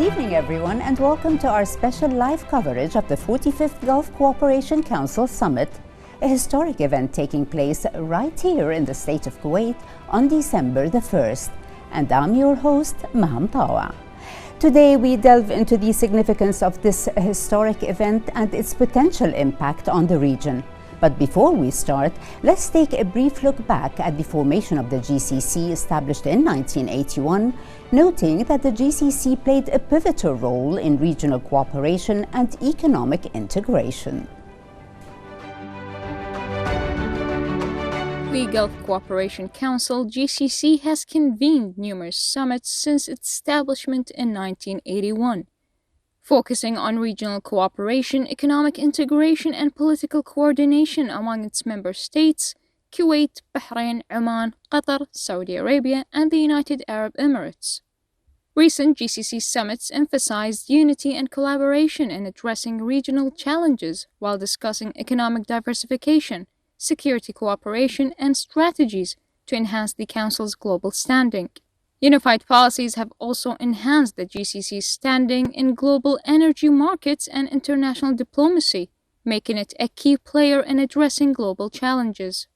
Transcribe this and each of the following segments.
evening, everyone, and welcome to our special live coverage of the 45th Gulf Cooperation Council Summit, a historic event taking place right here in the state of Kuwait on December the 1st. And I'm your host, Maham Tawa. Today, we delve into the significance of this historic event and its potential impact on the region. But before we start, let's take a brief look back at the formation of the GCC established in 1981, noting that the GCC played a pivotal role in regional cooperation and economic integration. The Gulf Cooperation Council, GCC, has convened numerous summits since its establishment in 1981. Focusing on regional cooperation, economic integration, and political coordination among its member states, Kuwait, Bahrain, Oman, Qatar, Saudi Arabia, and the United Arab Emirates. Recent GCC summits emphasized unity and collaboration in addressing regional challenges while discussing economic diversification, security cooperation, and strategies to enhance the Council's global standing. Unified policies have also enhanced the GCC's standing in global energy markets and international diplomacy, making it a key player in addressing global challenges.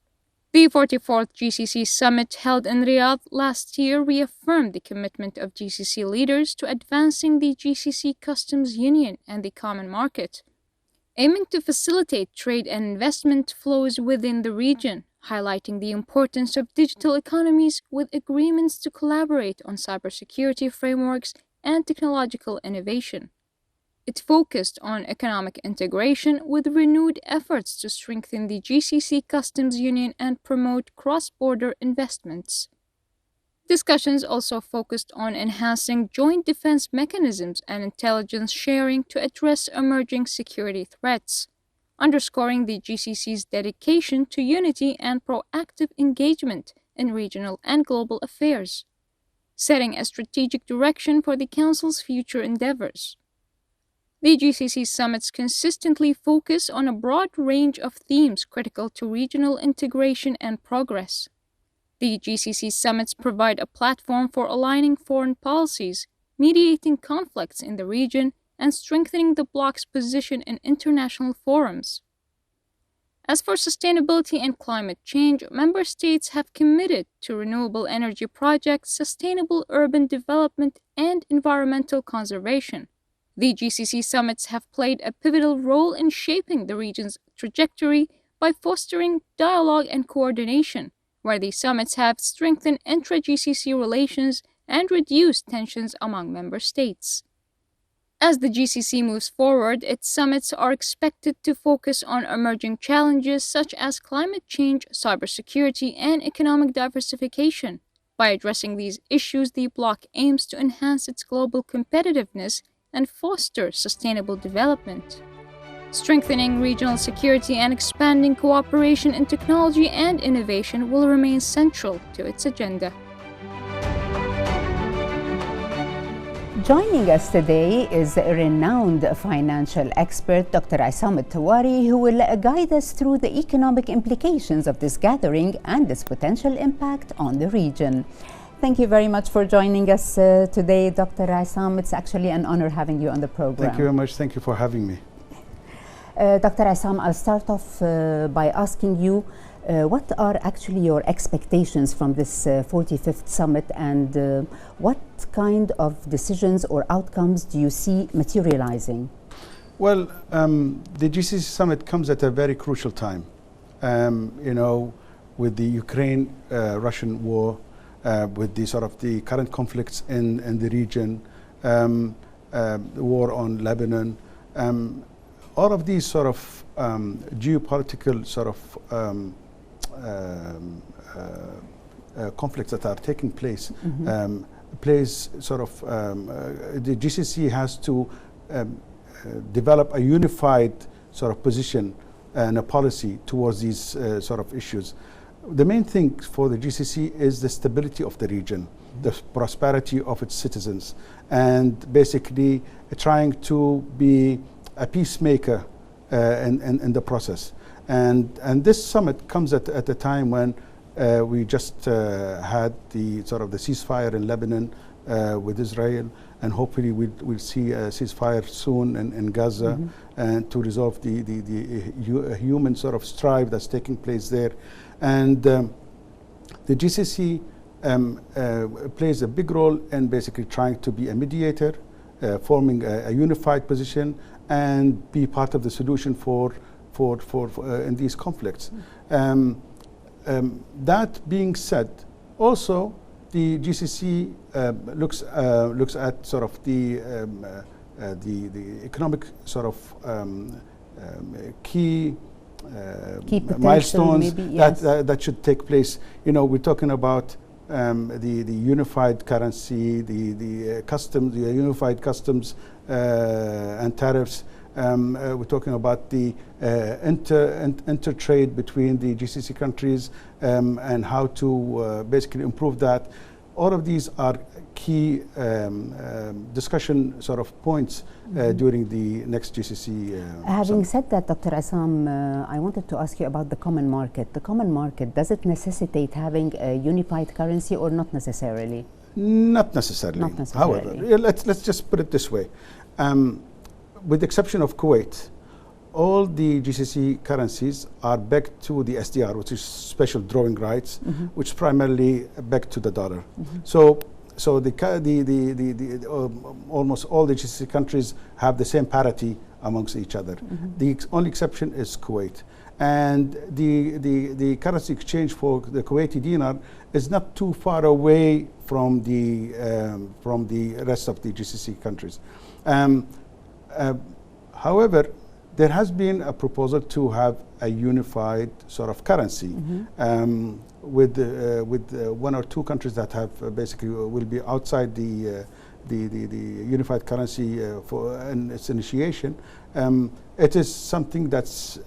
The 44th GCC summit held in Riyadh last year reaffirmed the commitment of GCC leaders to advancing the GCC customs union and the common market, aiming to facilitate trade and investment flows within the region, highlighting the importance of digital economies with agreements to collaborate on cybersecurity frameworks and technological innovation. It focused on economic integration with renewed efforts to strengthen the GCC customs union and promote cross-border investments. Discussions also focused on enhancing joint defense mechanisms and intelligence sharing to address emerging security threats, underscoring the GCC's dedication to unity and proactive engagement in regional and global affairs, setting a strategic direction for the Council's future endeavors. The GCC summits consistently focus on a broad range of themes critical to regional integration and progress. The GCC summits provide a platform for aligning foreign policies, mediating conflicts in the region, and strengthening the bloc's position in international forums. As for sustainability and climate change, member states have committed to renewable energy projects, sustainable urban development, and environmental conservation. The GCC summits have played a pivotal role in shaping the region's trajectory by fostering dialogue and coordination, where the summits have strengthened intra-GCC relations and reduced tensions among member states. As the GCC moves forward, its summits are expected to focus on emerging challenges such as climate change, cybersecurity, and economic diversification. By addressing these issues, the bloc aims to enhance its global competitiveness and foster sustainable development. Strengthening regional security and expanding cooperation in technology and innovation will remain central to its agenda. Joining us today is a renowned financial expert, Dr. Aissam Al-Tawari, who will guide us through the economic implications of this gathering and its potential impact on the region. Thank you very much for joining us today, Dr. Aissam. It's actually an honor having you on the program. Thank you very much. Thank you for having me. Dr. Aissam, I'll start off by asking you what are actually your expectations from this 45th summit, and what kind of decisions or outcomes do you see materializing? Well, the GCC summit comes at a very crucial time. With the Ukraine-Russian war, with the sort of the current conflicts in the region, the war on Lebanon, all of these sort of geopolitical sort of conflicts that are taking place, plays sort of the GCC has to develop a unified sort of position and a policy towards these sort of issues. The main thing for the GCC is the stability of the region, the prosperity of its citizens, and basically trying to be a peacemaker in the process. And this summit comes at a time when We just had the sort of the ceasefire in Lebanon with Israel, and hopefully we'll see a ceasefire soon in Gaza, and to resolve the human sort of strife that's taking place there. And the GCC plays a big role in basically trying to be a mediator, forming a unified position, and be part of the solution for in these conflicts. That being said, also the GCC looks at sort of the economic sort of key milestones maybe, yes, that should take place. You know, we're talking about the unified currency, the customs, the unified customs and tariffs. We're talking about the intertrade between the GCC countries and how to basically improve that. All of these are key discussion sort of points during the next GCC Having summit. said that, Dr. Assam, I wanted to ask you about the common market. The common market, does it necessitate having a unified currency or not necessarily? Not necessarily. Not necessarily. However, let's just put it this way. With the exception of Kuwait, all the GCC currencies are pegged to the SDR, which is special drawing rights, which primarily pegged to the dollar. So almost all the GCC countries have the same parity amongst each other. The only exception is Kuwait. And the currency exchange for the Kuwaiti dinar is not too far away from the rest of the GCC countries. However, there has been a proposal to have a unified sort of currency with one or two countries that have basically will be outside the unified currency for its initiation. It is something that's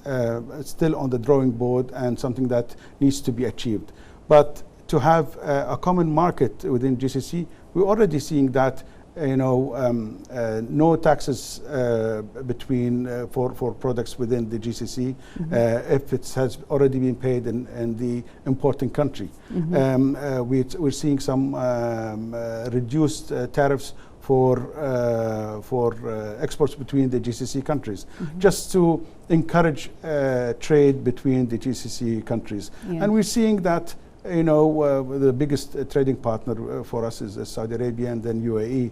still on the drawing board and something that needs to be achieved. But to have a common market within GCC, we're already seeing that. You know, no taxes between for products within the GCC if it has already been paid in the importing country. We're seeing some reduced tariffs for exports between the GCC countries, just to encourage trade between the GCC countries. Yeah. And we're seeing that. You know, the biggest trading partner for us is Saudi Arabia and then UAE.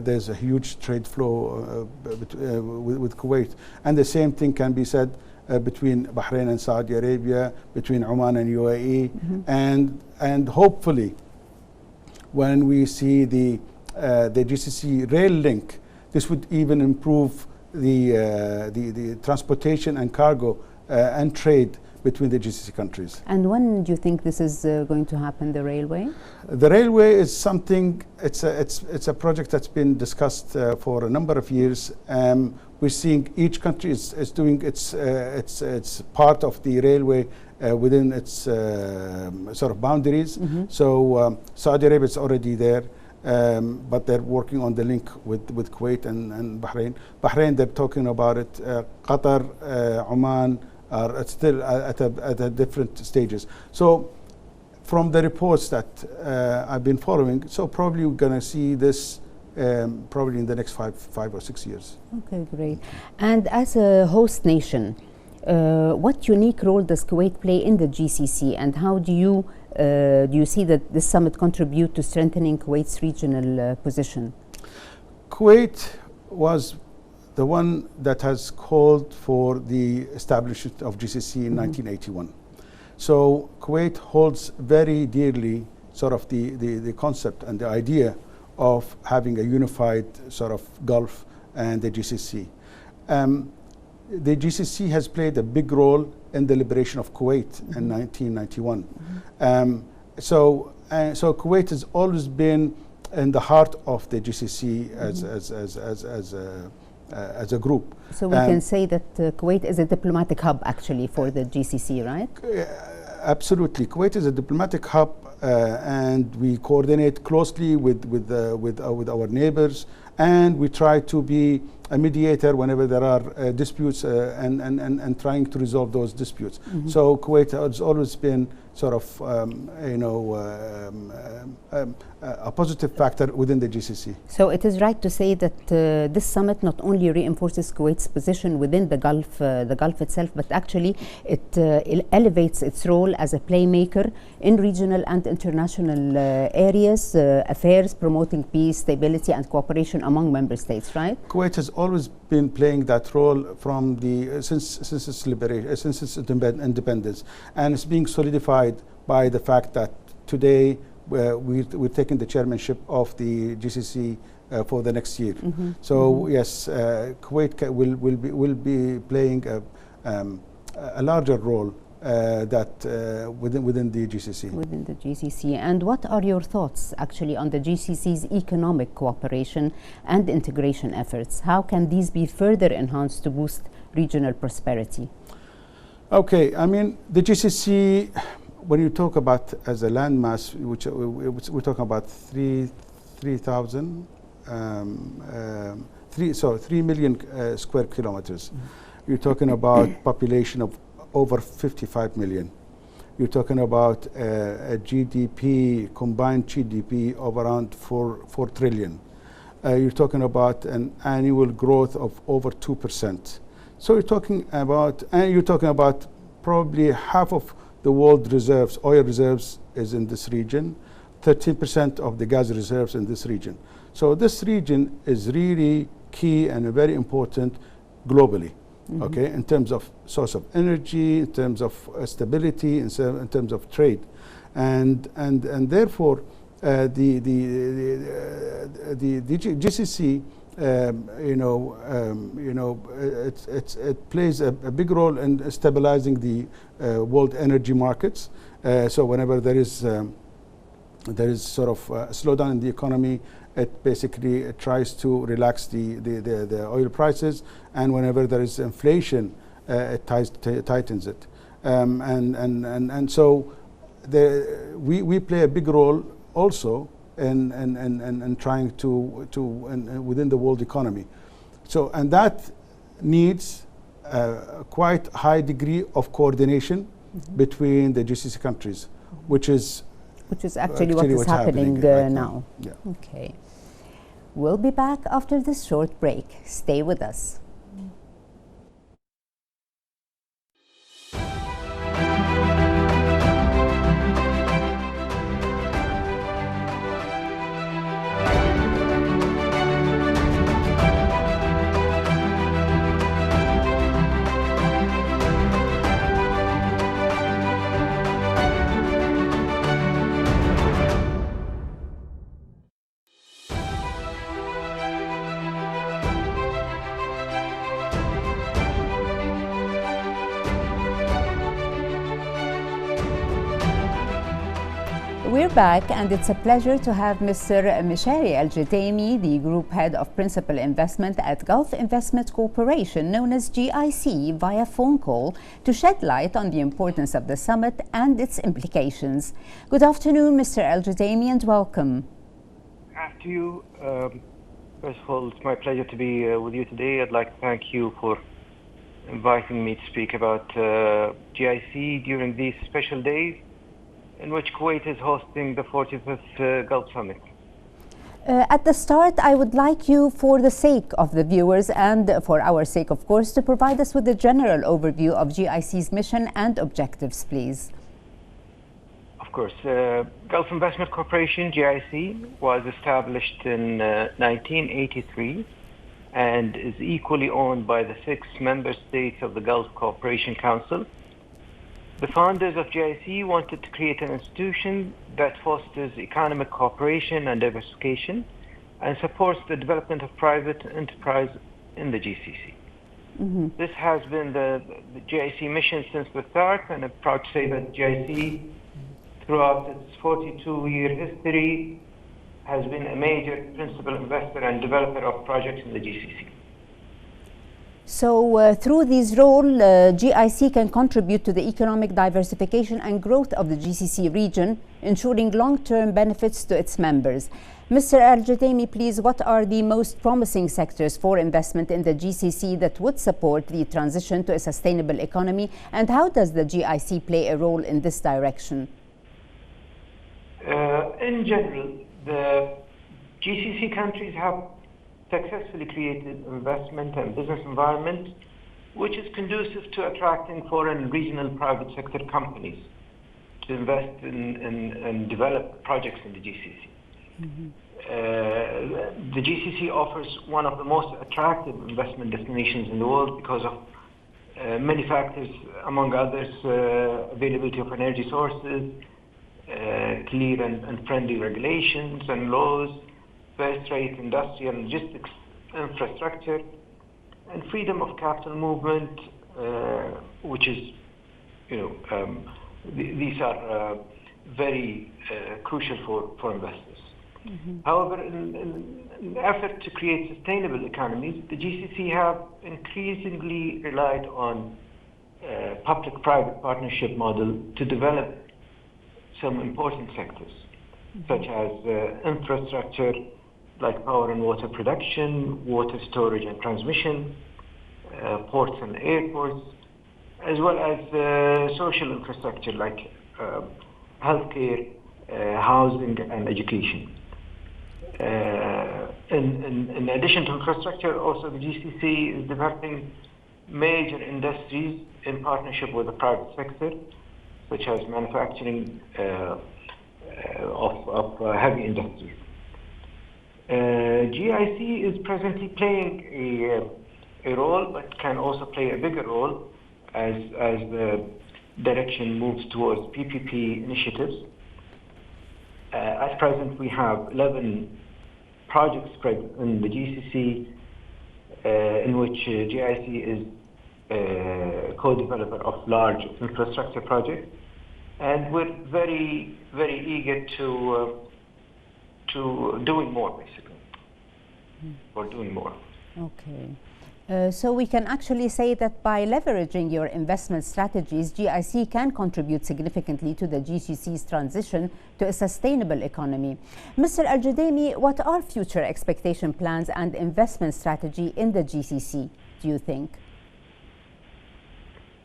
There's a huge trade flow with Kuwait. And the same thing can be said between Bahrain and Saudi Arabia, between Oman and UAE. And hopefully, when we see the GCC rail link, this would even improve the transportation and cargo and trade between the GCC countries. And when do you think this is going to happen, the railway? The railway is something, it's a project that's been discussed for a number of years. We're seeing each country is doing its part of the railway within its sort of boundaries. So Saudi Arabia is already there. But they're working on the link with Kuwait and Bahrain. Bahrain, they're talking about it. Qatar, Oman, are still at a different stages. So from the reports that I've been following, so probably we're going to see this probably in the next five or 6 years. Okay, great. And as a host nation, what unique role does Kuwait play in the GCC, and how do you see that this summit contribute to strengthening Kuwait's regional position? Kuwait was the one that has called for the establishment of GCC in 1981. So Kuwait holds very dearly sort of the concept and the idea of having a unified sort of Gulf and the GCC. The GCC has played a big role in the liberation of Kuwait in 1991. So Kuwait has always been in the heart of the GCC as a group. So we can say that Kuwait is a diplomatic hub actually for the GCC, right? Absolutely. Kuwait is a diplomatic hub and we coordinate closely with our neighbors, and we try to be a mediator whenever there are disputes and trying to resolve those disputes. So Kuwait has always been sort of a positive factor within the GCC. So it is right to say that this summit not only reinforces Kuwait's position within the Gulf itself, but actually it elevates its role as a playmaker in regional and international areas, affairs, promoting peace, stability, and cooperation among member states. Right? Kuwait has always been playing that role from since its liberation, since its independence, and it's being solidified by the fact that today we're taking the chairmanship of the GCC for the next year. So yes, Kuwait will be playing a larger role within the GCC. Within the GCC. And what are your thoughts actually on the GCC's economic cooperation and integration efforts? How can these be further enhanced to boost regional prosperity? Okay, I mean, the GCC, when you talk about as a landmass, which we're talking about 3 million square kilometers. You're talking about population of over 55 million. You're talking about a GDP, combined GDP of around 4 trillion. You're talking about an annual growth of over 2%. So you're talking about probably half of the world reserves, oil reserves, is in this region, 13% of the gas reserves in this region. So this region is really key and very important globally, okay, in terms of source of energy, in terms of stability, in terms of trade, and therefore the GCC, it plays a big role in stabilizing the world energy markets. So whenever there is sort of a slowdown in the economy, it basically tries to relax the oil prices, and whenever there is inflation, it tightens it. And so we play a big role also in trying to within the world economy. So, and that needs a quite high degree of coordination between the GCC countries, which is actually what is happening right now. Yeah. Okay. We'll be back after this short break. Stay with us. We're back, and it's a pleasure to have Mr. Ministerial, the Group Head of Principal Investment at Gulf Investment Corporation, known as GIC, via phone call to shed light on the importance of the summit and its implications. Good afternoon, Mr. Al-Judaymi, and welcome. After you, first of all, it's my pleasure to be with you today. I'd like to thank you for inviting me to speak about GIC during these special days in which Kuwait is hosting the 45th Gulf Summit. At the start, I would like you, for the sake of the viewers and for our sake, of course, to provide us with a general overview of GIC's mission and objectives, please. Of course. Gulf Investment Corporation, GIC, was established in 1983 and is equally owned by the 6 member states of the Gulf Cooperation Council. The founders of GIC wanted to create an institution that fosters economic cooperation and diversification and supports the development of private enterprise in the GCC. This has been the GIC mission since the start, and I'm proud to say that GIC, throughout its 42-year history, has been a major principal investor and developer of projects in the GCC. So through this role, GIC can contribute to the economic diversification and growth of the GCC region, ensuring long-term benefits to its members. Mr. Al-Judaimi, please, what are the most promising sectors for investment in the GCC that would support the transition to a sustainable economy, and how does the GIC play a role in this direction? In general, the GCC countries have successfully created investment and business environment which is conducive to attracting foreign regional private sector companies to invest in and develop projects in the GCC. The GCC offers one of the most attractive investment destinations in the world because of many factors, among others, availability of energy sources, clear and friendly regulations and laws, first-rate industrial and logistics infrastructure, and freedom of capital movement, which is, these are very crucial for investors. However, in an effort to create sustainable economies, the GCC have increasingly relied on public-private partnership model to develop some important sectors, such as infrastructure, like power and water production, water storage and transmission, ports and airports, as well as social infrastructure like healthcare, housing and education. In addition to infrastructure, also the GCC is developing major industries in partnership with the private sector, such as manufacturing of heavy industries. GIC is presently playing a role, but can also play a bigger role as the direction moves towards PPP initiatives. At present, we have 11 projects spread in the GCC in which GIC is co-developer of large infrastructure projects, and we're very, very eager to doing more, basically, or doing more. Okay. So we can actually say that by leveraging your investment strategies, GIC can contribute significantly to the GCC's transition to a sustainable economy. Mr. Al-Judaimi, what are future expectation plans and investment strategy in the GCC, do you think?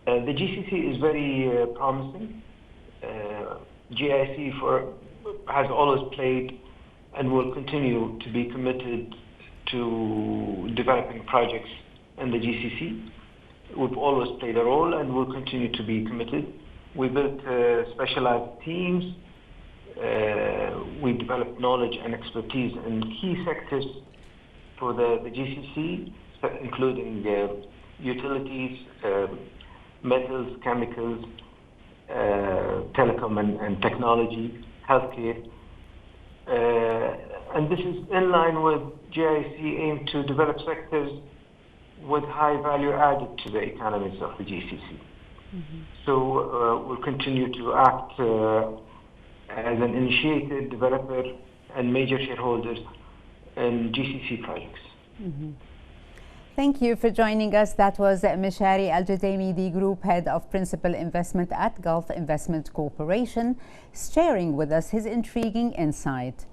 The GCC is very promising. GIC has always played and will continue to be committed to developing projects in the GCC. We've always played a role and will continue to be committed. We built specialized teams. We developed knowledge and expertise in key sectors for the GCC, including utilities, metals, chemicals, telecom and technology, healthcare. And this is in line with GIC aim to develop sectors with high value added to the economies of the GCC. So we'll continue to act as an initiated developer and major shareholders in GCC projects. Thank you for joining us. That was Mishari Al-Judaimi, the Group Head of Principal Investment at Gulf Investment Corporation, sharing with us his intriguing insight.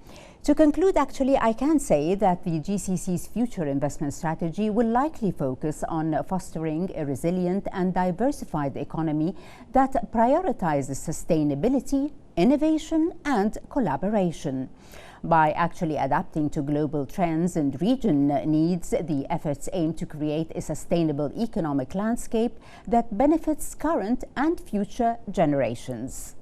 To conclude, actually, I can say that the GCC's future investment strategy will likely focus on fostering a resilient and diversified economy that prioritizes sustainability, innovation, and collaboration. By actually adapting to global trends and region needs, the efforts aim to create a sustainable economic landscape that benefits current and future generations.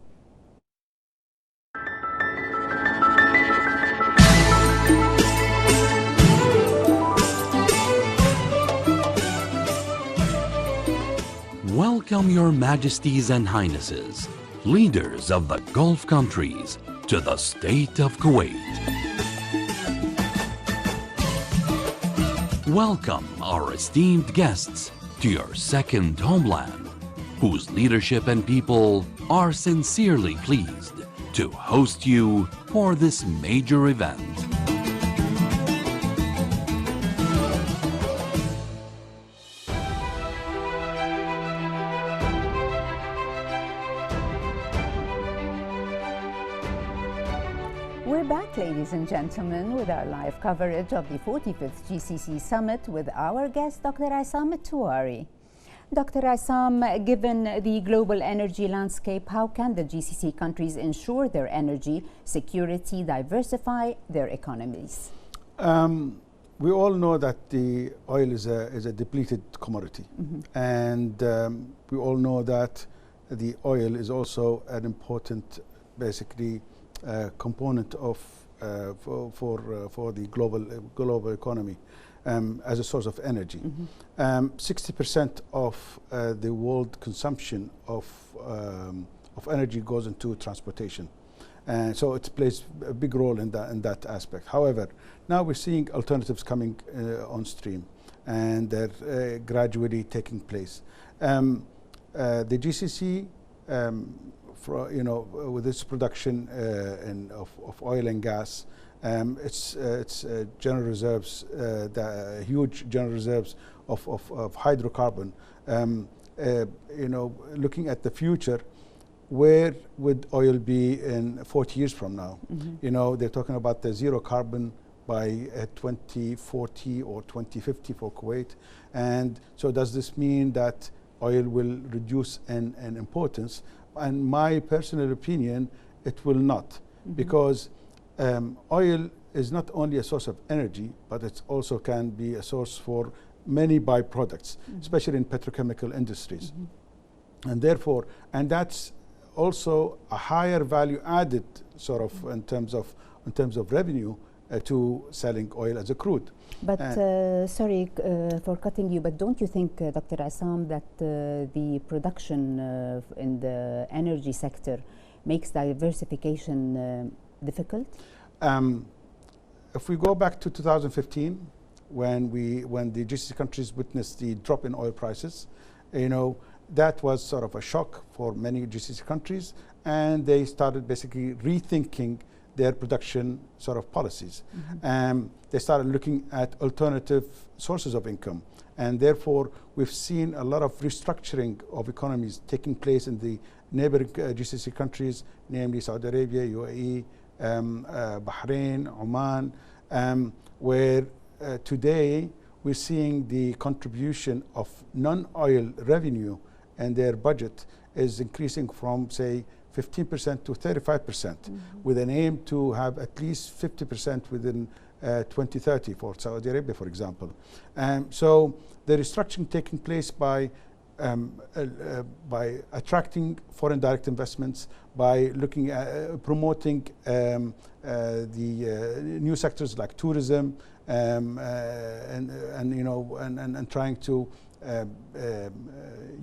Welcome your majesties and highnesses, leaders of the Gulf countries, to the state of Kuwait. Welcome our esteemed guests to your second homeland, whose leadership and people are sincerely pleased to host you for this major event. ladies and gentlemen, with our live coverage of the 45th GCC Summit with our guest, Dr. Aissam Touari. Dr. Aissam, given the global energy landscape, how can the GCC countries ensure their energy security, diversify their economies? We all know that the oil is a depleted commodity. And we all know that the oil is also an important, basically, component of for the global economy as a source of energy. 60% of the world consumption of energy goes into transportation, and so it plays a big role in that aspect. However, now we're seeing alternatives coming on stream, and they're gradually taking place. The GCC, with its production of oil and gas, its general reserves, the huge general reserves of hydrocarbon. Looking at the future, where would oil be in 40 years from now? They're talking about the zero carbon by 2040 or 2050 for Kuwait. And so does this mean that oil will reduce in importance? And my personal opinion, it will not, because oil is not only a source of energy, but it also can be a source for many byproducts, especially in petrochemical industries. And therefore, and that's also a higher value added sort of in terms of revenue to selling oil as a crude. But sorry for cutting you, but don't you think, Dr. Aissam, that the production in the energy sector makes diversification difficult? If we go back to 2015, when the GCC countries witnessed the drop in oil prices, that was sort of a shock for many GCC countries, and they started basically rethinking their production sort of policies. They started looking at alternative sources of income, and therefore we've seen a lot of restructuring of economies taking place in the neighboring GCC countries, namely Saudi Arabia, UAE, Bahrain, Oman, where today we're seeing the contribution of non-oil revenue and their budget is increasing from, say, 15% to 35%, with an aim to have at least 50% within 2030 for Saudi Arabia, for example. So the restructuring taking place by attracting foreign direct investments, by looking at promoting the new sectors like tourism, and trying to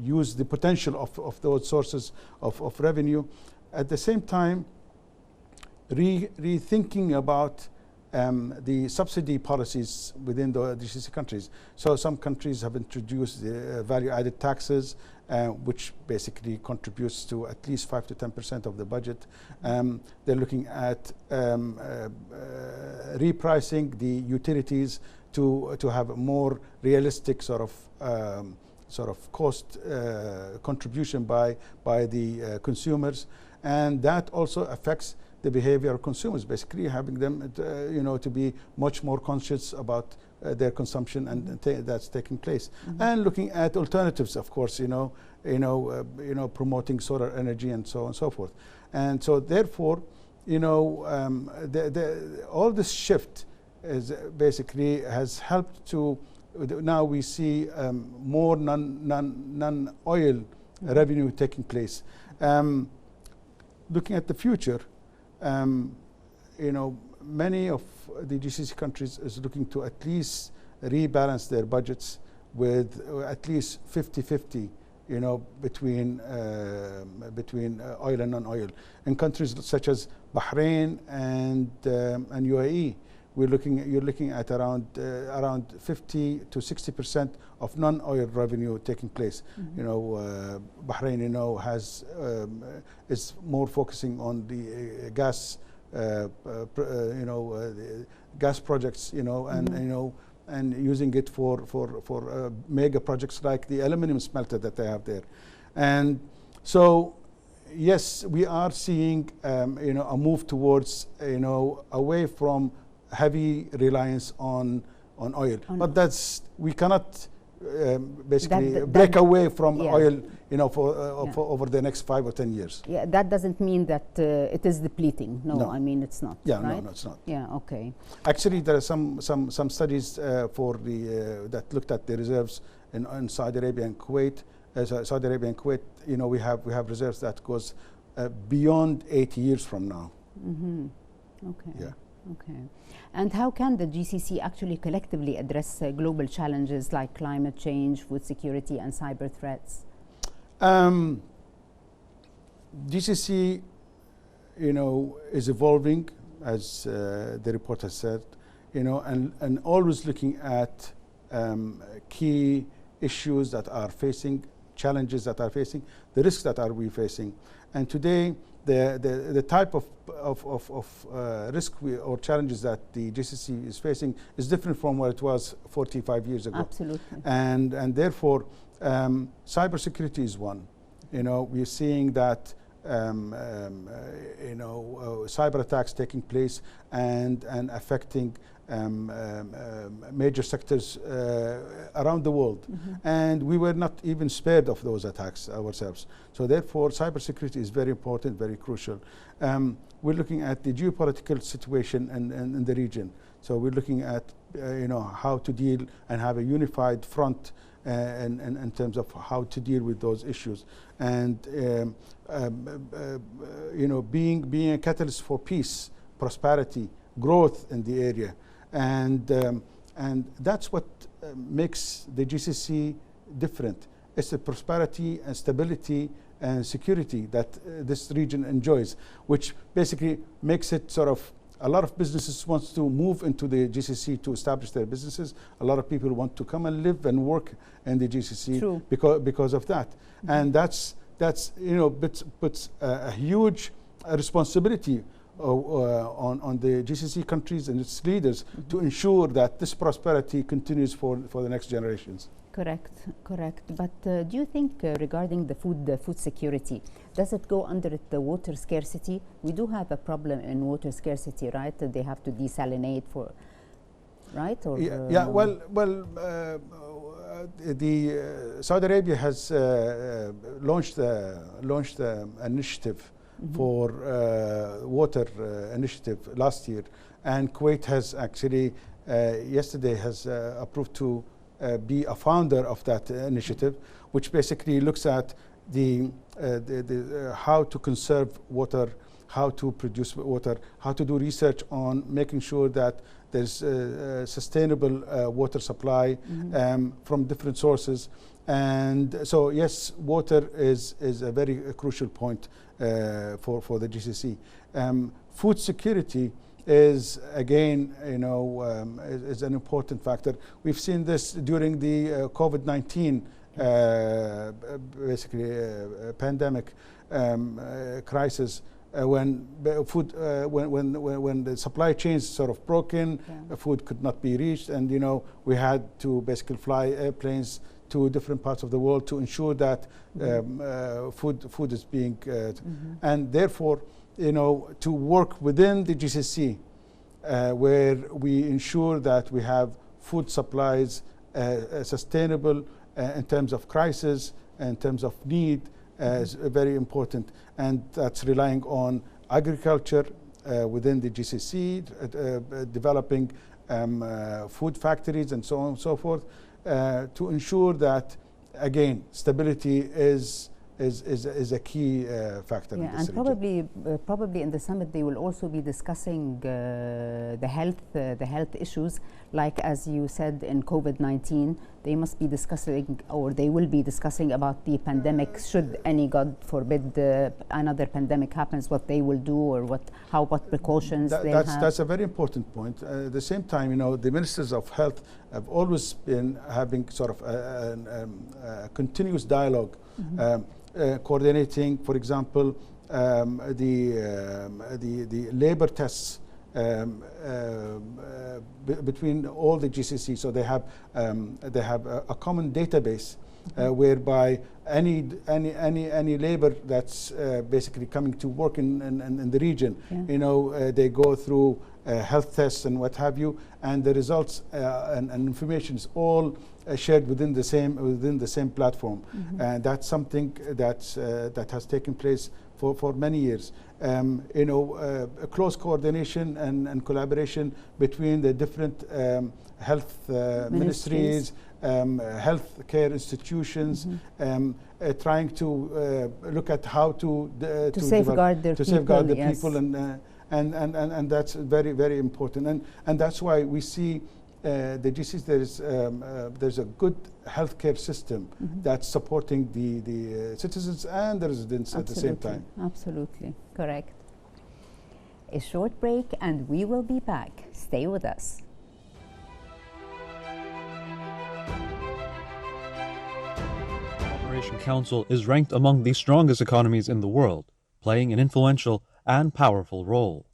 use the potential of those sources of revenue. At the same time, rethinking about the subsidy policies within the GCC countries. So some countries have introduced the value-added taxes, which basically contributes to at least 5 to 10% of the budget. They're looking at repricing the utilities to have a more realistic sort of cost contribution by the consumers, and that also affects the behavior of consumers, basically having them to be much more conscious about their consumption, and that's taking place. And looking at alternatives, of course, promoting solar energy and so on and so forth. And so therefore, all this shift is basically has helped to, now we see more non-oil revenue taking place. Looking at the future, many of the GCC countries is looking to at least rebalance their budgets with at least 50-50, between oil and non-oil. In countries such as Bahrain and UAE, you're looking at around 50 to 60% of non-oil revenue taking place. Bahrain, is more focusing on the gas, gas projects, and using it for mega projects like the aluminum smelter that they have there. And so, yes, we are seeing a move towards away from heavy reliance on oil, but we cannot basically break away from oil for over the next 5 or 10 years. Yeah, that doesn't mean that it is depleting. No, I mean it's not. Yeah, right? no, it's not. Yeah, okay. Actually, there are some studies that looked at the reserves in Saudi Arabia and Kuwait. Saudi Arabia and Kuwait, we have reserves that goes beyond 80 years from now. Mm-hmm. Okay. Yeah. Okay. And how can the GCC actually collectively address global challenges like climate change, food security, and cyber threats? GCC, is evolving, as the report has said, and always looking at key issues that are facing, challenges that are facing, the risks that are we facing. And today, the type of risk or challenges that the GCC is facing is different from what it was 45 years ago. Absolutely. And therefore, cybersecurity is one. We're seeing that cyber attacks taking place and affecting major sectors around the world, and we were not even spared of those attacks ourselves. So therefore, cybersecurity is very important, very crucial. We're looking at the geopolitical situation in the region. So we're looking at how to deal and have a unified front in terms of how to deal with those issues, and being a catalyst for peace, prosperity, growth in the area. And that's what makes the GCC different. It's the prosperity and stability and security that this region enjoys, which basically makes it sort of, a lot of businesses want to move into the GCC to establish their businesses. A lot of people want to come and live and work in the GCC because of that. And that's puts a huge responsibility on the GCC countries and its leaders to ensure that this prosperity continues for the next generations. Correct. But do you think regarding the food security, does it go under the water scarcity? We do have a problem in water scarcity, right? They have to desalinate right? Or the Saudi Arabia has launched an initiative for water initiative last year, and Kuwait has actually yesterday has approved to be a founder of that initiative, which basically looks at the how to conserve water, how to produce water, how to do research on making sure that there's sustainable water supply from different sources. And so yes, water is a very crucial point for the GCC. Food security is again, is an important factor. We've seen this during the COVID-19 pandemic crisis, when the supply chains sort of broken, food could not be reached, and we had to basically fly airplanes to different parts of the world to ensure that food is being and therefore to work within the GCC where we ensure that we have food supplies sustainable in terms of crisis, in terms of need, is very important, and that's relying on agriculture within the GCC, developing food factories and so on and so forth, to ensure that again stability is a key factor in this region. And probably in the summit they will also be discussing the health issues, like as you said in COVID-19, they must be discussing, or they will be discussing about the pandemic. Should any, God forbid, another pandemic happens, what they will do, or what precautions they have. That's a very important point. At the same time, the ministers of health have always been having sort of a continuous dialogue. Coordinating, for example, the labor tests between all the GCC, so they have a common database whereby any labor that's basically coming to work in the region, they go through health tests and what have you, and the results and information is all shared within the same platform. And that's something that has taken place for many years. A close coordination and collaboration between the different health ministries, healthcare institutions, trying to look at how to safeguard their people, the people, and that's very, very important. And that's why we see the GCC, there's a good healthcare system that's supporting the citizens and the residents at the same time. Absolutely, correct. A short break and we will be back. Stay with us. Cooperation Council is ranked among the strongest economies in the world, playing an influential and powerful role.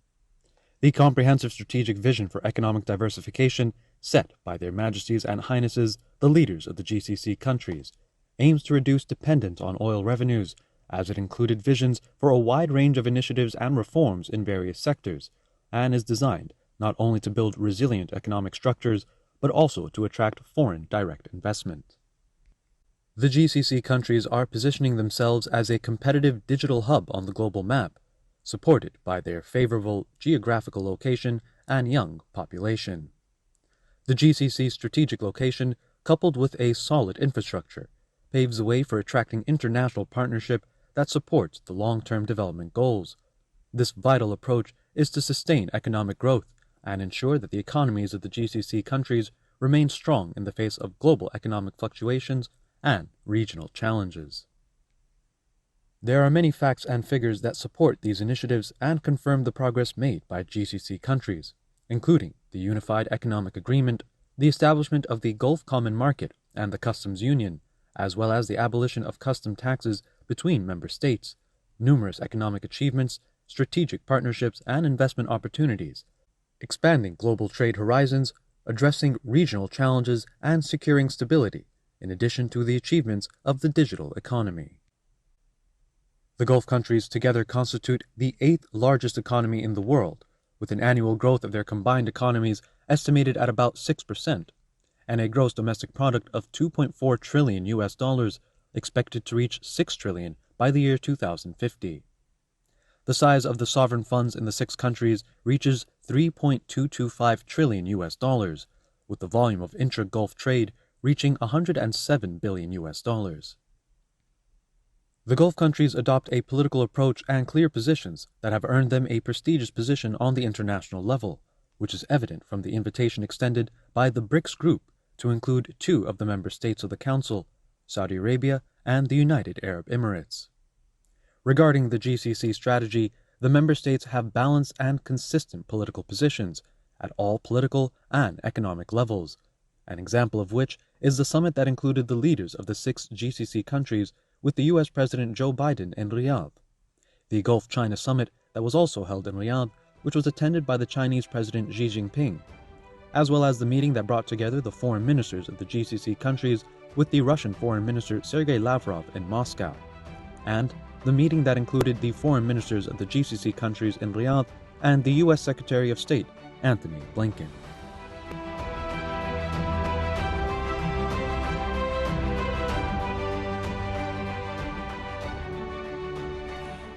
The comprehensive strategic vision for economic diversification set by Their Majesties and Highnesses, the leaders of the GCC countries, aims to reduce dependence on oil revenues, as it included visions for a wide range of initiatives and reforms in various sectors, and is designed not only to build resilient economic structures, but also to attract foreign direct investment. The GCC countries are positioning themselves as a competitive digital hub on the global map, supported by their favorable geographical location and young population. The GCC's strategic location, coupled with a solid infrastructure, paves the way for attracting international partnership that supports the long-term development goals. This vital approach is to sustain economic growth and ensure that the economies of the GCC countries remain strong in the face of global economic fluctuations and regional challenges. There are many facts and figures that support these initiatives and confirm the progress made by GCC countries, including the Unified Economic Agreement, the establishment of the Gulf Common Market and the Customs Union, as well as the abolition of custom taxes between member states, numerous economic achievements, strategic partnerships and investment opportunities, expanding global trade horizons, addressing regional challenges, and securing stability, in addition to the achievements of the digital economy. The Gulf countries together constitute the 8th largest economy in the world, with an annual growth of their combined economies estimated at about 6%, and a gross domestic product of $2.4 trillion expected to reach $6 trillion by the year 2050. The size of the sovereign funds in the 6 countries reaches $3.225 trillion, with the volume of intra-Gulf trade reaching $107 billion. The Gulf countries adopt a political approach and clear positions that have earned them a prestigious position on the international level, which is evident from the invitation extended by the BRICS group to include 2 of the member states of the Council, Saudi Arabia and the United Arab Emirates. Regarding the GCC strategy, the member states have balanced and consistent political positions at all political and economic levels, an example of which is the summit that included the leaders of the 6 GCC countries with the U.S. President Joe Biden in Riyadh, the Gulf-China Summit that was also held in Riyadh, which was attended by the Chinese President Xi Jinping, as well as the meeting that brought together the foreign ministers of the GCC countries with the Russian Foreign Minister Sergei Lavrov in Moscow, and the meeting that included the foreign ministers of the GCC countries in Riyadh and the U.S. Secretary of State Anthony Blinken.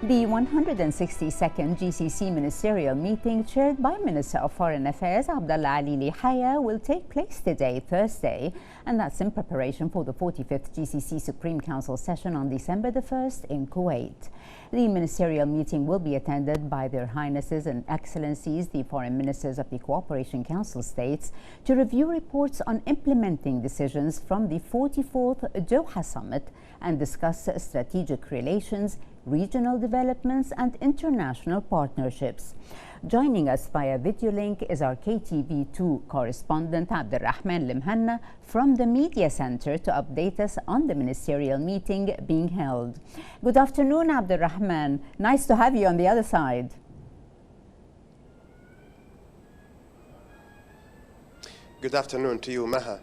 The 162nd GCC Ministerial meeting, chaired by Minister of Foreign Affairs Abdullah Ali Lihaya, will take place today, Thursday, and that's in preparation for the 45th GCC Supreme Council session on December the 1st in Kuwait. The ministerial meeting will be attended by Their Highnesses and Excellencies, the Foreign Ministers of the Cooperation Council states, to review reports on implementing decisions from the 44th Doha Summit and discuss strategic relations, regional developments and international partnerships. Joining us via video link is our KTV2 correspondent Abdulrahman Limhanna from the Media Center to update us on the ministerial meeting being held. Good afternoon, Abdulrahman. Nice to have you on the other side. Good afternoon to you, Maha.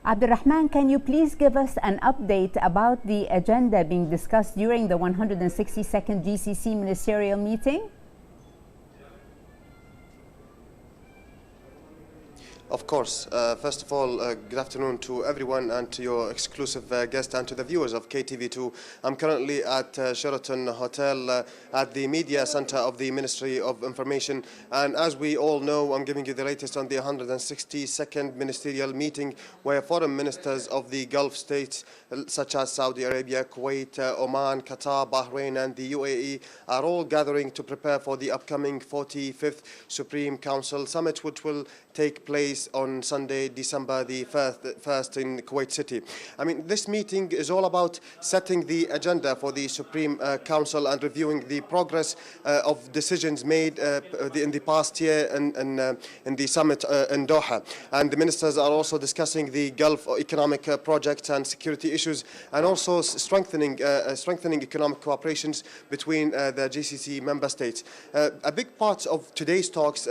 Abdulrahman, can you please give us an update about the agenda being discussed during the 162nd GCC Ministerial meeting? Of course. First of all, good afternoon to everyone and to your exclusive guest and to the viewers of KTV2. I'm currently at Sheraton Hotel at the Media Center of the Ministry of Information. And as we all know, I'm giving you the latest on the 162nd Ministerial meeting where foreign ministers of the Gulf states such as Saudi Arabia, Kuwait, Oman, Qatar, Bahrain and the UAE are all gathering to prepare for the upcoming 45th Supreme Council Summit, which will take place on Sunday, December the 1st in Kuwait City. I mean, this meeting is all about setting the agenda for the Supreme Council and reviewing the progress of decisions made in the past year in the summit in Doha. And the ministers are also discussing the Gulf economic projects and security issues, and also strengthening economic cooperations between the GCC member states. A big part of today's talks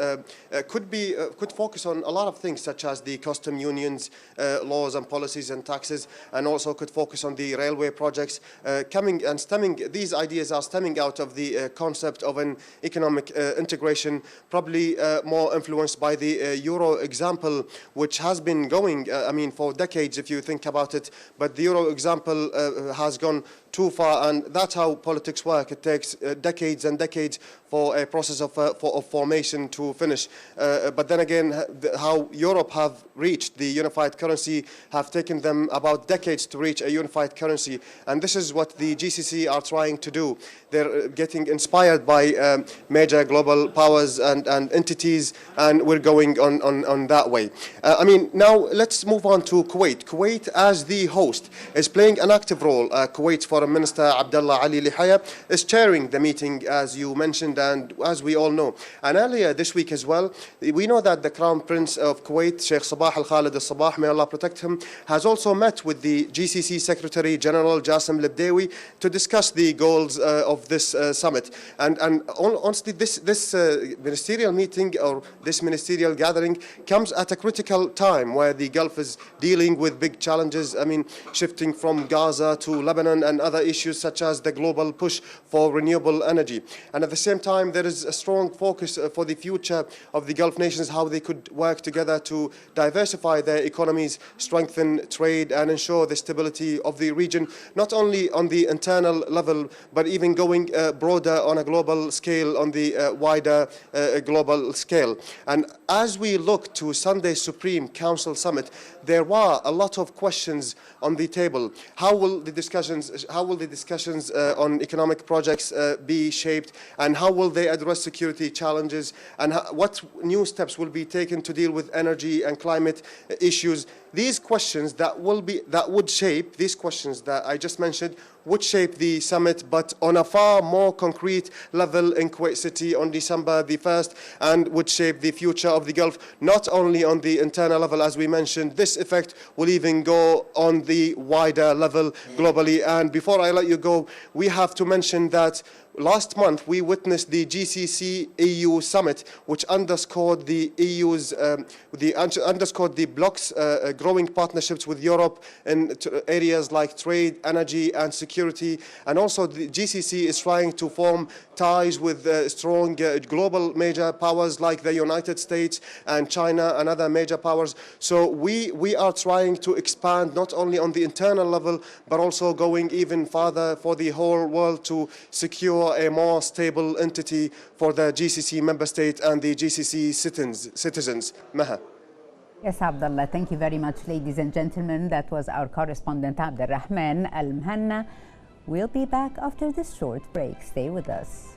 could focus on a lot of things such as the custom unions, laws and policies and taxes, and also could focus on the railway projects these ideas are stemming out of the concept of an economic integration, probably more influenced by the Euro example, which has been going for decades if you think about it, but the Euro example has gone too far, and that's how politics work. It takes decades and decades for a process of formation to finish. But then again, how Europe have reached the unified currency have taken them about decades to reach a unified currency. And this is what the GCC are trying to do. They're getting inspired by major global powers and entities, and we're going on that way. Now let's move on to Kuwait. Kuwait, as the host, is playing an active role. Kuwait's Foreign Minister Abdullah Ali Lihaya is chairing the meeting, as you mentioned, and as we all know. And earlier this week as well, we know that the Crown Prince of Kuwait, Sheikh Sabah Al Khalid Al Sabah, may Allah protect him, has also met with the GCC Secretary General Jassim Libdawi to discuss the goals of this summit. And honestly, this ministerial meeting or this ministerial gathering comes at a critical time where the Gulf is dealing with big challenges. Shifting from Gaza to Lebanon and other issues such as the global push for renewable energy. And at the same time, there is a strong focus for the future of the Gulf nations, how they could work together to diversify their economies, strengthen trade, and ensure the stability of the region, not only on the internal level, but even going broader on a global scale, on the wider global scale. And as we look to Sunday's Supreme Council Summit, there were a lot of questions on the table. How will the discussions on economic projects be shaped, and how will they address security challenges, and what new steps will be taken to deal with energy and climate issues? These questions these questions that I just mentioned would shape the summit, but on a far more concrete level in Kuwait City on December the 1st, and would shape the future of the Gulf, not only on the internal level, as we mentioned. This effect will even go on the wider level globally. And before I let you go, we have to mention that last month, we witnessed the GCC EU summit, which underscored the EU's, underscored the bloc's growing partnerships with Europe in areas like trade, energy, and security. And also, the GCC is trying to form ties with strong global major powers like the United States and China and other major powers. So we are trying to expand not only on the internal level, but also going even farther for the whole world to secure a more stable entity for the GCC member state and the GCC citizens. Maha. Yes, Abdullah, thank you very much, ladies and gentlemen. That was our correspondent, Abdulrahman Al-Mhanna. We'll be back after this short break. Stay with us.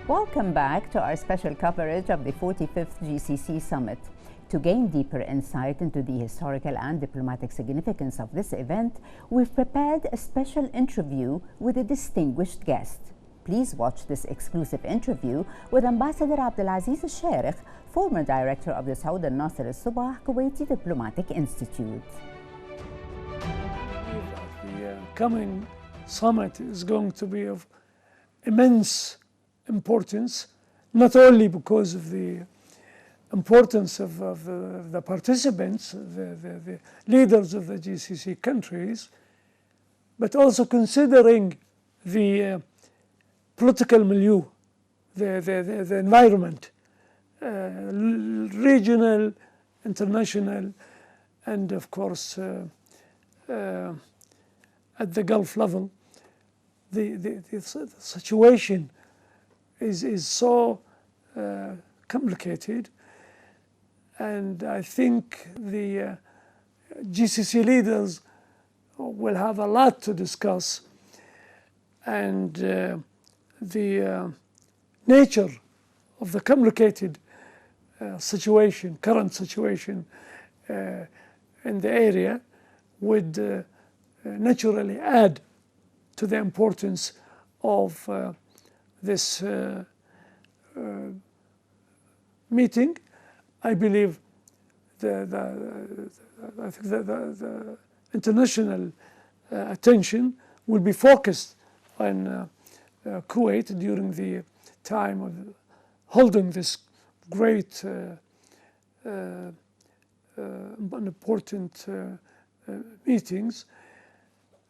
Welcome back to our special coverage of the 45th GCC Summit. To gain deeper insight into the historical and diplomatic significance of this event, we've prepared a special interview with a distinguished guest. Please watch this exclusive interview with Ambassador Abdulaziz Al-Sharikh, former director of the Saud al-Nasser al-Subah Kuwaiti Diplomatic Institute. The coming summit is going to be of immense importance, not only because of the importance of the participants, the leaders of the GCC countries, but also considering the political milieu, the environment, regional, international, and of course at the Gulf level. The situation is so complicated, and I think the GCC leaders will have a lot to discuss, and the nature of the complicated situation, current situation in the area would naturally add to the importance of this meeting. I believe the international attention will be focused on Kuwait during the time of holding this great important meetings,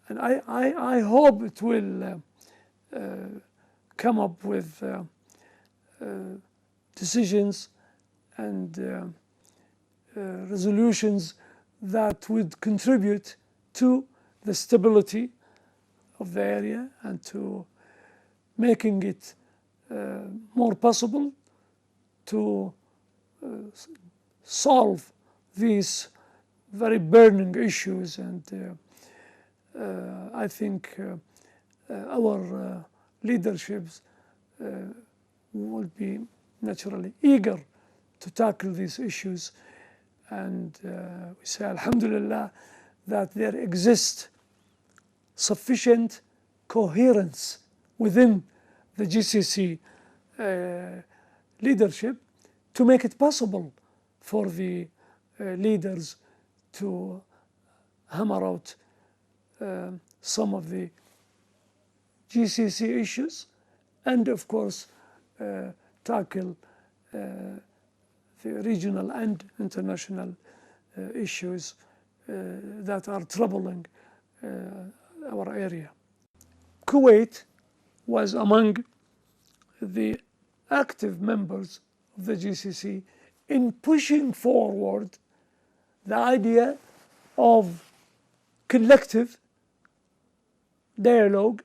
and I hope it will come up with decisions and resolutions that would contribute to the stability of the area and to making it more possible to solve these very burning issues. And I think our leaderships will be naturally eager to tackle these issues, and we say alhamdulillah that there exists sufficient coherence within the GCC leadership to make it possible for the leaders to hammer out some of the GCC issues, and of course tackle the regional and international issues that are troubling our area. Kuwait was among the active members of the GCC in pushing forward the idea of collective dialogue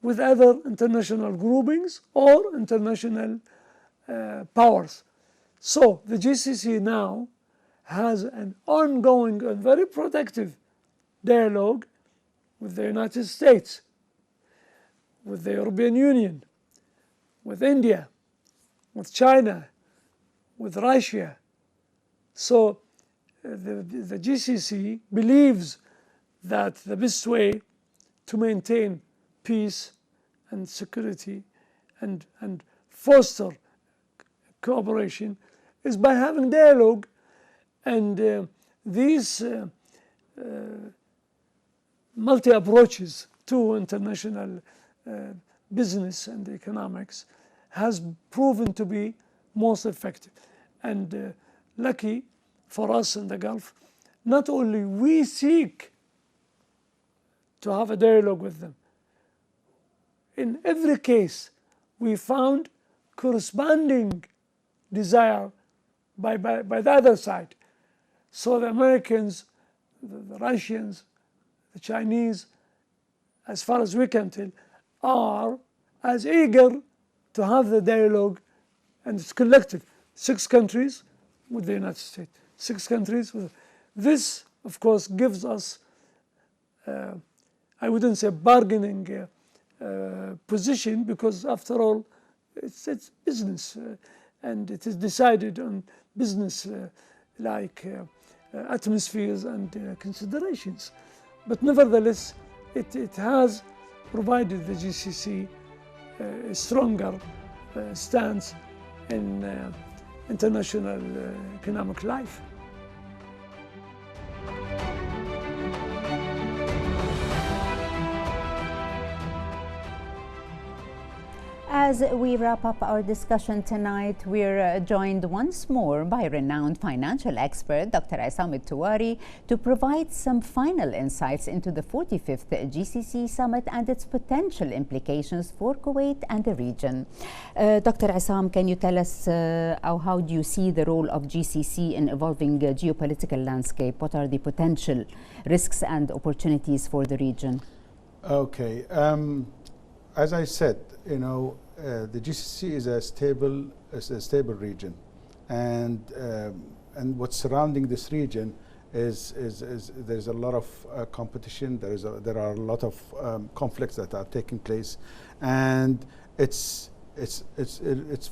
with other international groupings or international powers. So the GCC now has an ongoing and very productive dialogue with the United States, with the European Union, with India, with China, with Russia. So the GCC believes that the best way to maintain peace and security and foster cooperation is by having dialogue, and these multi-approaches to international business and economics has proven to be most effective. And lucky for us in the Gulf, not only we seek to have a dialogue with them, in every case we found corresponding desire by the other side. So the Americans, the Russians, the Chinese, as far as we can tell, are as eager to have the dialogue, and it's collective. 6 countries with the United States, 6 countries with. This, of course, gives us, I wouldn't say bargaining position, because after all, it's business, and it is decided on business like atmospheres and considerations. But nevertheless, it has provided the GCC a stronger stance in international economic life. As we wrap up our discussion tonight, we're joined once more by renowned financial expert Dr. Isam Tuwari to provide some final insights into the 45th GCC summit and its potential implications for Kuwait and the region. Dr. Isam, can you tell us how do you see the role of GCC in evolving geopolitical landscape? What are the potential risks and opportunities for the region? Okay. As I said, the GCC is a stable region, and what's surrounding this region is there's a lot of competition. There are a lot of conflicts that are taking place, and it's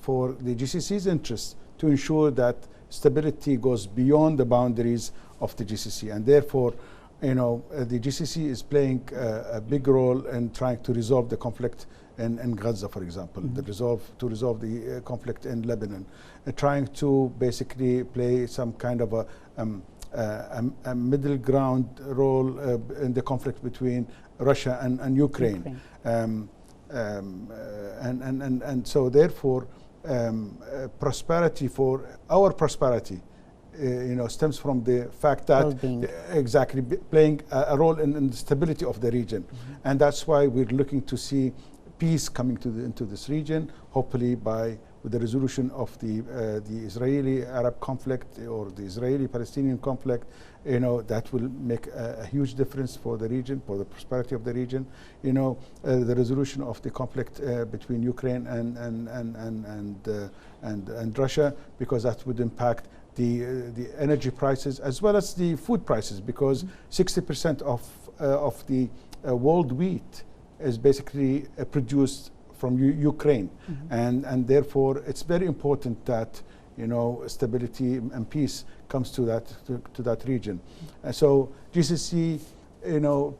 for the GCC's interest to ensure that stability goes beyond the boundaries of the GCC, and therefore, the GCC is playing a big role in trying to resolve the conflict in Gaza, for example, to resolve the conflict in Lebanon, trying to basically play some kind of a middle ground role in the conflict between Russia and Ukraine. And so therefore, prosperity for our prosperity stems from the fact that exactly playing a role in the stability of the region, and that's why we're looking to see peace coming into this region, hopefully with the resolution of the Israeli-Arab conflict or the Israeli-Palestinian conflict. That will make a huge difference for the region, for the prosperity of the region. The resolution of the conflict between Ukraine and Russia, because that would impact the energy prices as well as the food prices, because 60% of the world wheat is basically produced from Ukraine, and therefore it's very important that stability and peace comes to that region. And so GCC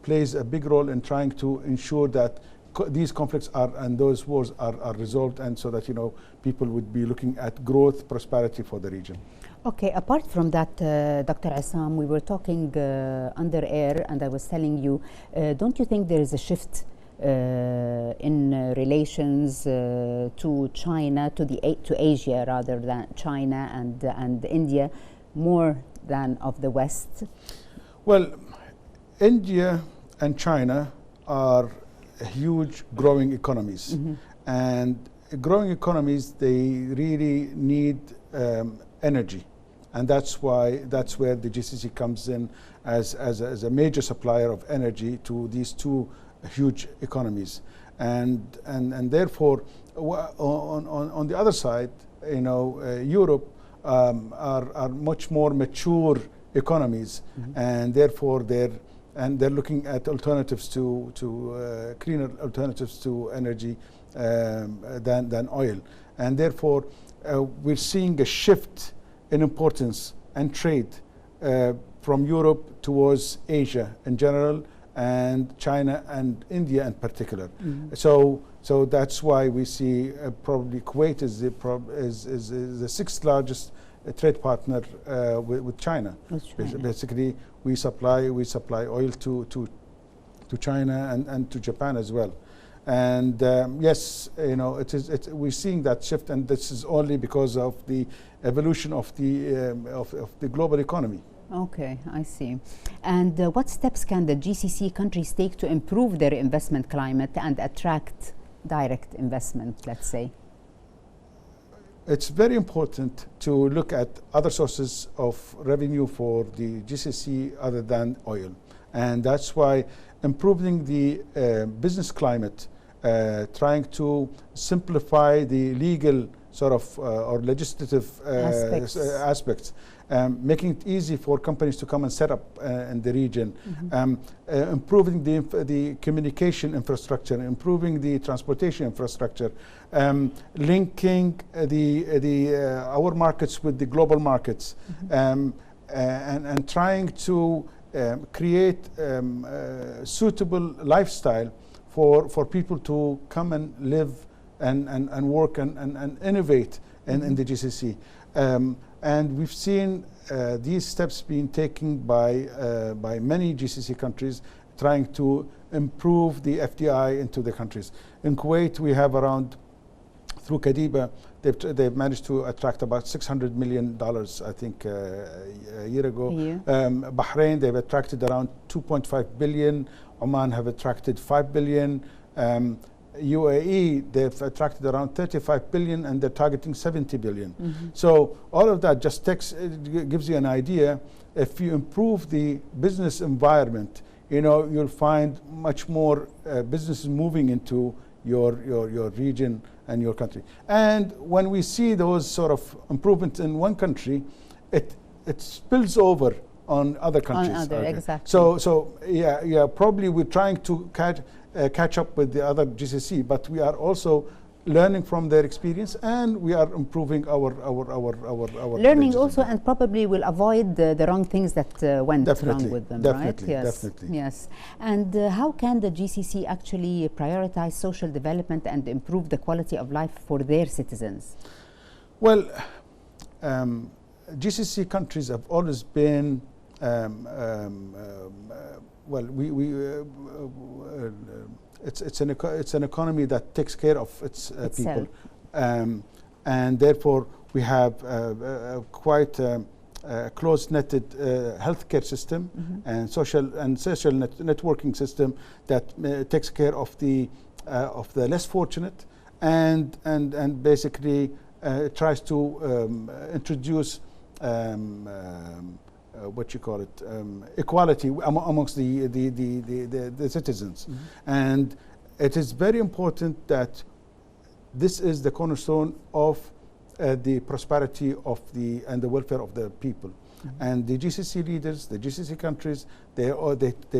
plays a big role in trying to ensure that these conflicts and those wars are resolved, and so that people would be looking at growth, prosperity for the region. Okay, apart from that, Dr. Isam, we were talking under air, and I was telling you, don't you think there is a shift in relations to China, to Asia rather than China and India, more than of the West? Well, India and China are huge growing economies, and growing economies, they really need energy, and that's where the GCC comes in as a major supplier of energy to these two huge economies, and therefore on the other side, Europe are much more mature economies, and therefore they're looking at alternatives to cleaner alternatives to energy than oil, and therefore we're seeing a shift in importance and trade from Europe towards Asia in general, and China and India in particular. So that's why we see probably Kuwait is the sixth largest trade partner with China. Basically, we supply oil to China and to Japan as well. And yes, we're seeing that shift, and this is only because of the evolution of the global economy. Okay, I see. And what steps can the GCC countries take to improve their investment climate and attract direct investment, let's say? It's very important to look at other sources of revenue for the GCC other than oil. And that's why improving the business climate, trying to simplify the legal sort of or legislative aspects, making it easy for companies to come and set up in the region, improving the communication infrastructure, improving the transportation infrastructure, linking our markets with the global markets, and trying to create suitable lifestyle for people to come and live and work and innovate in the GCC. And we've seen these steps being taken by many GCC countries trying to improve the FDI into the countries. In Kuwait, we have around, through Kadiba, they've managed to attract about $600 million, I think, a year ago. Bahrain, they've attracted around 2.5 billion. Oman have attracted 5 billion. UAE, they've attracted around 35 billion, and they're targeting 70 billion. So all of that just gives you an idea. If you improve the business environment, you'll find much more businesses moving into your region and your country. And when we see those sort of improvements in one country, it spills over on other countries. Exactly. So yeah, probably we're trying to catch up with the other GCC, but we are also learning from their experience, and we are improving our learning also, and probably will avoid the wrong things that went wrong with them. Definitely, right? Yes, definitely. Yes. And how can the GCC actually prioritize social development and improve the quality of life for their citizens? Well, GCC countries have always been it's an economy that takes care of its people, and therefore we have quite a close-knitted healthcare system and social networking system that takes care of the less fortunate, and basically tries to introduce equality amongst the citizens. And it is very important that this is the cornerstone of the prosperity of and the welfare of the people. And the GCC leaders, the GCC countries, they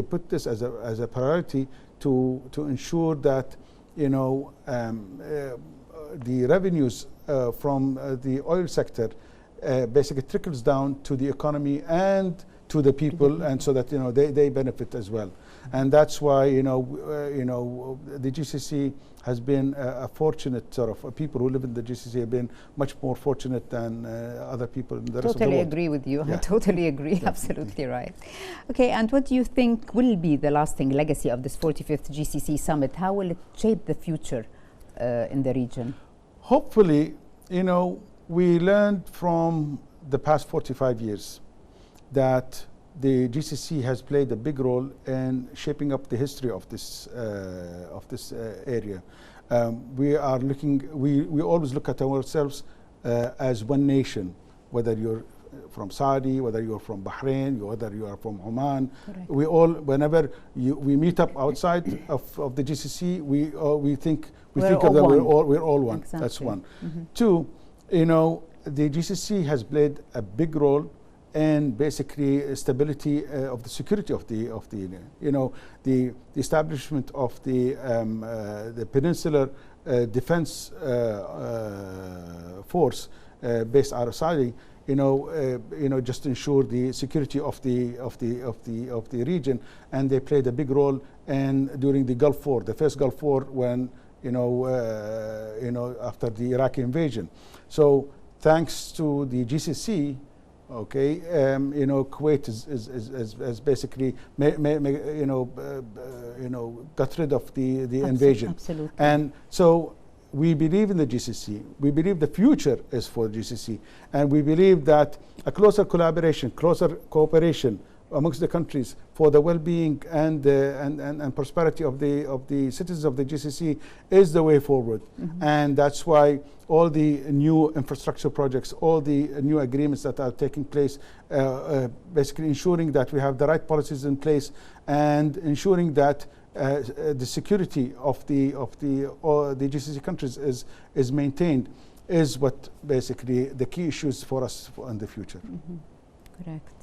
put this as a priority to ensure that the revenues from the oil sector basically trickles down to the economy and to the people, and so that they benefit as well. And that's why the GCC has been a fortunate sort of people who live in the GCC have been much more fortunate than other people in the rest of the world. Totally agree with you. Yeah. I totally agree. Absolutely right. Okay, and what do you think will be the lasting legacy of this 45th GCC summit? How will it shape the future in the region? Hopefully, we learned from the past 45 years that the GCC has played a big role in shaping up the history of this area. We always look at ourselves as one nation, whether you're from Saudi, whether you're from Bahrain, whether you are from Oman. Correct. We all, whenever we meet up outside of the GCC, we think of that we're all one. Exactly. That's one. Two, the GCC has played a big role in basically stability of the security of the the establishment of the Peninsular Defense Force based out of Saudi. Just ensure the security of the region, and they played a big role during the Gulf War, the first Gulf War, when after the Iraqi invasion. So thanks to the GCC, Kuwait is basically got rid of the invasion. Absolutely. And so we believe in the GCC. We believe the future is for GCC, and we believe that a closer collaboration, closer cooperation amongst the countries for the well-being and prosperity of the citizens of the GCC is the way forward. And that's why all the new infrastructure projects, all the new agreements that are taking place, basically ensuring that we have the right policies in place and ensuring that the security of the GCC countries is maintained, is what basically the key issues for us in the future. Correct.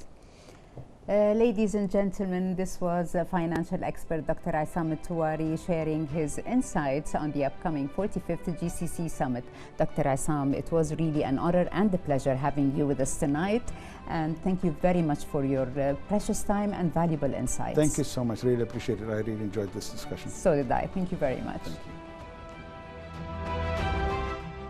Ladies and gentlemen, this was financial expert Dr. Aissam Touari sharing his insights on the upcoming 45th GCC Summit. Dr. Aissam, it was really an honor and a pleasure having you with us tonight. And thank you very much for your precious time and valuable insights. Thank you so much. Really appreciate it. I really enjoyed this discussion. So did I. Thank you very much.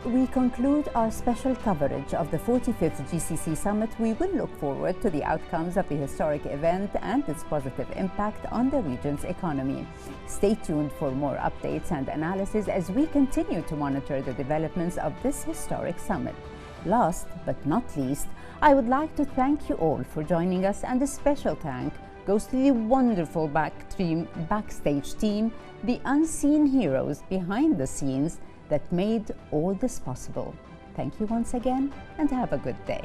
We conclude our special coverage of the 45th GCC Summit. We will look forward to the outcomes of the historic event and its positive impact on the region's economy. Stay tuned for more updates and analysis as we continue to monitor the developments of this historic summit. Last but not least, I would like to thank you all for joining us, and a special thank goes to the wonderful backstage team, the unseen heroes behind the scenes that made all this possible. Thank you once again, and have a good day.